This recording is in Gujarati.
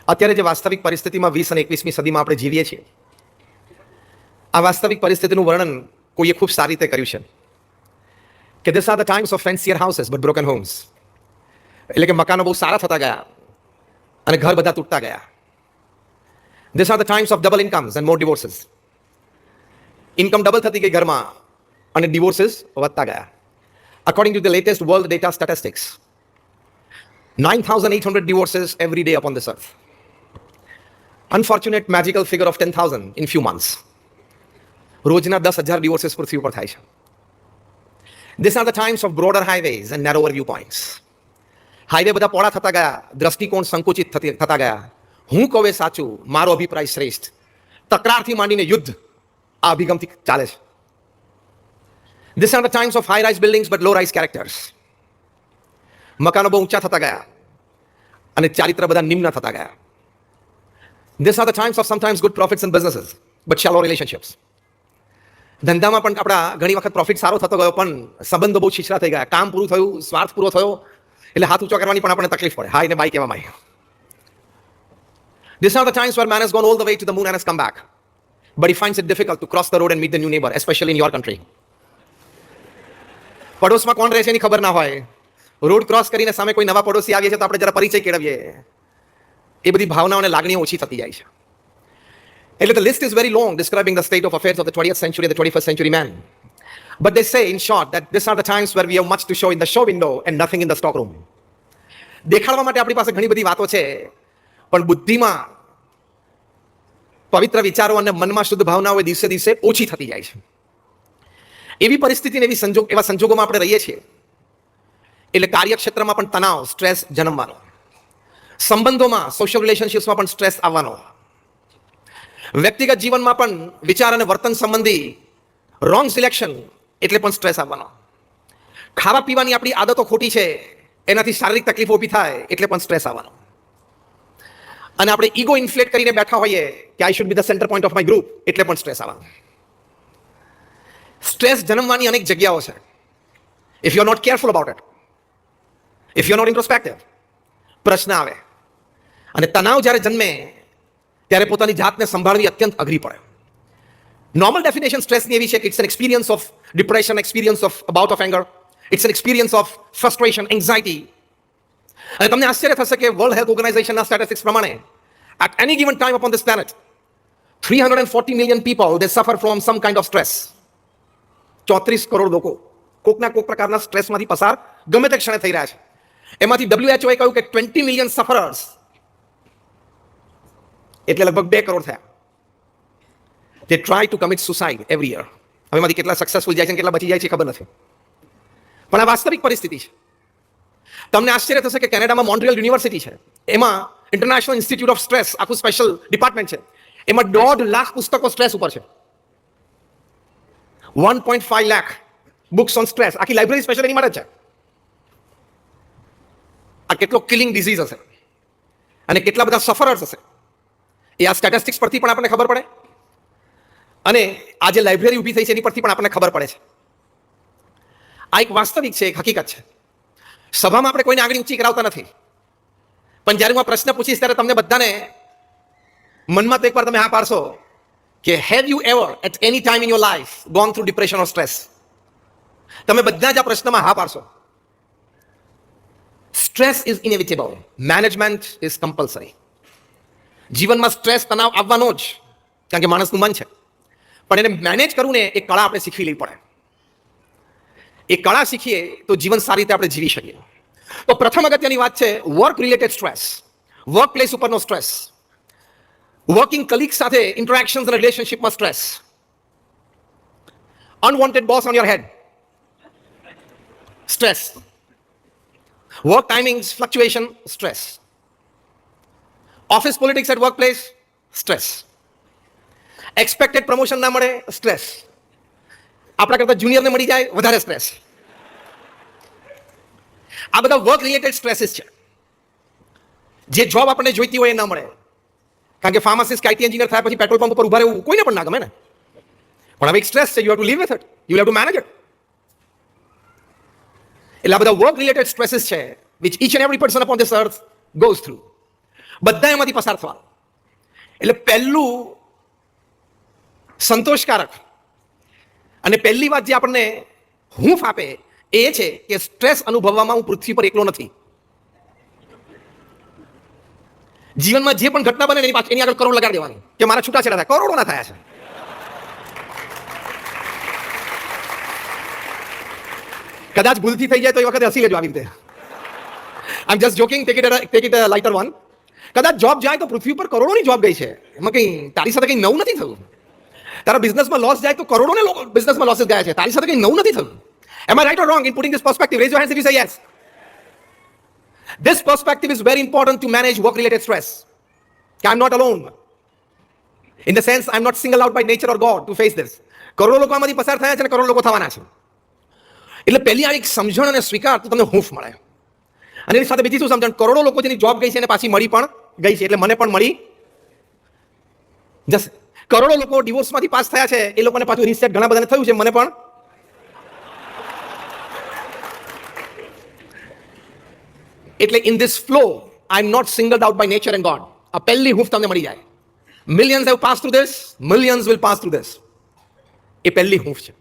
અત્યારે જે વાસ્તવિક પરિસ્થિતિમાં 20 અને 21મી સદીમાં આપણે જીવીએ છીએ, આ વાસ્તવિક પરિસ્થિતિનું વર્ણન કોઈએ ખૂબ સારી રીતે કર્યું છે કે this are the times of fancier houses but broken homes. એટલે કે મકાનો બહુ સારા થતા ગયા અને ઘર બધા તૂટતા ગયા. This are the times of double incomes and more divorces. Income double થતી ગઈ ઘરમાં અને ડિવોર્સીસ વધતા ગયા. According to the latest world data statistics, 9,800 divorces every day upon this earth. Unfortunate magical figure of 10,000 in few months. રોજના 10,000 divorces પૃથ્વી ઉપર થાય છે. These are the times of broader highways and narrower viewpoints. Highway બધા પોળા થતા ગયા, દ્રષ્ટિકોણ સંકુચિત થતા ગયા. હું કહું એ સાચું, મારો અભિપ્રાય શ્રેષ્ઠ. તકરારથી માંડીને યુદ્ધ આ અભિગમથી ચાલે છે. These are the times of high-rise buildings but low-rise characters. મકાનો બહુ ઊંચા થતા ગયા અને ચારિત્ર બધા નિમ્ન થતા ગયા. These are the times of sometimes good profits in businesses but shallow relationships. ધંધામાં પણ આપણા ઘણી વખત પ્રોફિટ સારો થતો ગયો પણ સંબંધો બહુ છીછરા થઈ ગયા. કામ પૂરું થયું, સ્વાર્થ પૂરો થયો એટલે હાથ ઊંચો કરવાની પણ આપણને તકલીફ પડે. હાય ને બાય કહેવામાં આવે. These are the times where man has gone all the way to the moon and has come back, but he finds it difficult to cross the road and meet the new neighbor, especially in your country. પડોશમાં કોણ રહે છે એની ખબર ના હોય. રોડ ક્રોસ કરીને સામે કોઈ નવા પડોશી આવીએ છે તો આપણે જરા પરિચય કેળવીએ. એ બધી ભાવનાઓ અને લાગણીઓ ઓછી થતી જાય છે. એટલે the list is very long describing the state of affairs of the 20th century and the 21st century man. But they say in short that these are the times where we have much to show in the show window and nothing in the stock room. દેખાડવા માટે આપણી પાસે ઘણી બધી વાતો છે પણ બુદ્ધિમાં પવિત્ર વિચારો અને મનમાં શુદ્ધ ભાવનાઓ દિવસે દિવસે ઓછી થતી જાય છે. એવી પરિસ્થિતિ ને એવા સંજોગોમાં આપણે રહીએ છીએ એટલે કાર્યક્ષેત્રમાં પણ તણાવ, સ્ટ્રેસ જન્મવાનો, સંબંધોમાં સોશિયલ રિલેશનશિપ્સમાં પણ સ્ટ્રેસ આવવાનો, વ્યક્તિગત જીવનમાં પણ વિચાર અને વર્તન સંબંધી રોંગ સિલેક્શન એટલે પણ સ્ટ્રેસ આવવાનો, ખાવા પીવાની આપણી આદતો ખોટી છે એનાથી શારીરિક તકલીફો ઊભી થાય એટલે પણ સ્ટ્રેસ આવવાનો, અને આપણે ઈગો ઇન્ફ્લેટ કરીને બેઠા હોઈએ કે I should be the centre point of my group એટલે પણ સ્ટ્રેસ આવવાનો. સ્ટ્રેસ જન્મવાની અનેક જગ્યાઓ છે. If you are not careful about it, if you are not introspective, પ્રશ્ન આવે અને તણાવ જ્યારે જન્મે ત્યારે પોતાની જાતને સંભાળવી અત્યંત અઘરી પડે. નોર્મલ ડેફિનેશન સ્ટ્રેસની એવી છે કે it's an experience of depression, experience of about of anger, it's an experience of frustration, anxiety. અને તમને આશ્ચર્ય થશે કે વર્લ્ડ હેલ્થ ઓર્ગેનાઇઝેશનના સ્ટેટિસ્ટિક્સ પ્રમાણે at any given time upon this planet 340 million people they suffer from some kind of stress. 34 crore લોકો કોકના કોક પ્રકારના સ્ટ્રેસમાંથી પસાર ગમે તે ક્ષણે થઈ રહ્યા છે. એમાંથી WHO એ કહ્યું કે 20 million sufferers એટલે લગભગ 2 કરોડ થયા. They try to commit suicide every year. હવે એમાંથી કેટલા સક્સેસફુલ જાય છે કેટલા બચી જાય છે ખબર નથી, પણ આ વાસ્તવિક પરિસ્થિતિ છે. તમને આશ્ચર્ય થશે કે કેનેડામાં મોન્ટ્રીયલ યુનિવર્સિટી છે, એમાં ઇન્ટરનેશનલ ઇન્સ્ટિટ્યૂટ ઓફ સ્ટ્રેસ આખું સ્પેશિયલ ડિપાર્ટમેન્ટ છે. એમાં 1.5 લાખ પુસ્તકો સ્ટ્રેસ ઉપર છે. 1.5 લાખ બુક્સ ઓન સ્ટ્રેસ. આખી લાઇબ્રેરી સ્પેશિયલ એની માટે છે. આ કેટલો કિલિંગ ડિઝીઝ હશે અને કેટલા બધા સફરર્સ હશે એ આ સ્ટેટિસ્ટિક્સ પરથી પણ આપણને ખબર પડે અને આ જે લાઇબ્રેરી ઊભી થઈ છે એની પરથી પણ આપણને ખબર પડે છે. આ એક વાસ્તવિક છે, એક હકીકત છે. સભામાં આપણે કોઈને આગળ ઊંચી કરાવતા નથી, પણ જ્યારે હું આ પ્રશ્ન પૂછીશ ત્યારે તમને બધાને મનમાં તો એકવાર તમે હા પાડશો કે have you ever at any time in your life gone through depression or stress? તમે બધા જ આ પ્રશ્નમાં હા પાડશો. Stress is inevitable, management is compulsory. જીવનમાં સ્ટ્રેસ, તણાવ આવવાનો જ, કારણ કે માણસનું મન છે, પણ એને મેનેજ કરવું ને એ કળા આપણે શીખવી લેવી પડે. એ કળા શીખીએ તો જીવન સારી રીતે આપણે જીવી શકીએ. તો પ્રથમ અગત્યની વાત છે work related stress, work place ઉપરનો સ્ટ્રેસ, વર્કિંગ કલીગ સાથે ઇન્ટરેક્શન્સ અને રિલેશનશિપમાં stress, unwanted boss on your head stress, work timings fluctuation stress, office politics at work place stress, expected promotion ના મળે સ્ટ્રેસ, આપણા કરતા જુનિયરને મળી જાય વધારે સ્ટ્રેસ. આ બધા વર્ક રિલેટેડ સ્ટ્રેસીસ છે. જે જોબ આપણને જોઈતી હોય એ ના મળે, કારણ કે ફાર્માસિસ્ટ કે આઈટી એન્જિનિયર થયા પછી પેટ્રોલ પંપ પર ઉભા રહેવું કોઈને પણ ના ગમે ને, પણ હવે એક સ્ટ્રેસ છે. You have to live with it, you have to manage it. એટલે આ બધા વર્ક રિલેટેડ સ્ટ્રેસીસ છે which each and every person upon this earth goes through. બધા એમાંથી પસાર થવા. એટલે પહેલું સંતોષકારક અને પહેલી વાત જે આપણને હૂંફ આપે એ છે કે સ્ટ્રેસ અનુભવવામાં હું પૃથ્વી પર એકલો નથી. જીવનમાં જે પણ ઘટના બને એની આગળ કરોડ લગાડી દેવાનું કે મારા છૂટાછેડા થાય. કરોડોના થયા છે. કદાચ ભૂલથી થઈ જાય તો એ વખતે હસી લેજો આવી રીતે. I am just joking, take it lighter one. કદાચ જોબ જાય તો પૃથ્વી પર કરોડોની જોબ ગઈ છે, એમાં કંઈ તારી સાથે કંઈ નવું નથી થયું. તારા બિઝનેસમાં લોસ જાય તો કરોડોને બિઝનેસમાં લોસીસ ગયા છે, તારી સાથે કંઈ નવું નથી થયું. Am I right or wrong in putting this perspective? Raise your hands if you say yes. This perspective is very important to manage work-related stress. I'm not alone. In the sense, I'm not singled out by nature or God to face this. કરોડો લોકો આમાંથી પસાર થયા છે અને કરોડો લોકો થવાના છે. એટલે પહેલી આ એક સમજણ અને સ્વીકાર તો તમને હૂંફ મળે. અને એની સાથે બીજી શું સમજણ? કરોડો લોકો જેની જોબ ગઈ છે એને પાછી મળી પણ ગઈ છે, એટલે મને પણ મળી જશે. કરોડો લોકો ડિવોર્સમાંથી પાસ થયા છે, એ લોકોને પાછું રીસેટ ઘણા બધાને થયું છે, મને પણ. એટલે in this flow I am not singled out by nature and God. આ પહેલી હૂંફ તમને મળી જાય. Millions have pass through this, millions will pass through this. એ પહેલી હૂંફ છે.